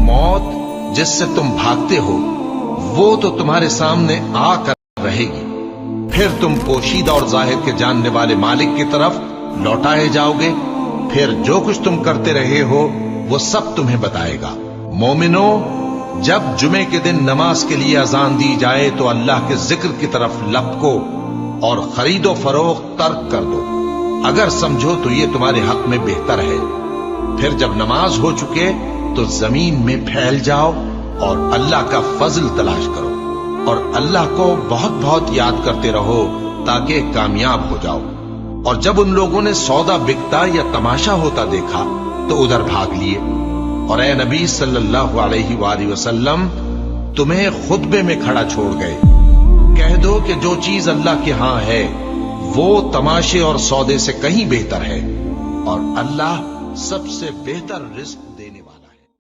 मौत जिससे तुम भागते हो वो तो तुम्हारे सामने आकर रहेगी, फिर तुम पोशीदा और जाहिर के जानने वाले मालिक की तरफ लौटाए जाओगे, फिर जो कुछ तुम करते रहे हो वो सब तुम्हें बताएगा। मोमिनो, जब जुमे के दिन नमाज के लिए अजान दी जाए तो अल्लाह के जिक्र की तरफ लपको और खरीदो फरोख्त तर्क कर दो, अगर समझो तो ये तुम्हारे हक में बेहतर है। फिर जब नमाज हो चुके तो जमीन में फैल जाओ और अल्लाह का फजल तलाश करो और अल्लाह को बहुत बहुत याद करते रहो ताकि कामयाब हो जाओ। और जब उन लोगों ने सौदा बिकता या तमाशा होता देखा तो उधर भाग लिए। और ए नबी सल्लल्लाहु अलैहि वसल्लम, तुम्हें खुतबे में खड़ा छोड़ गए। कह दो कि जो चीज अल्लाह के यहां है वो तमाशे और सौदे से कहीं बेहतर है और अल्लाह सबसे बेहतर रिज़्क़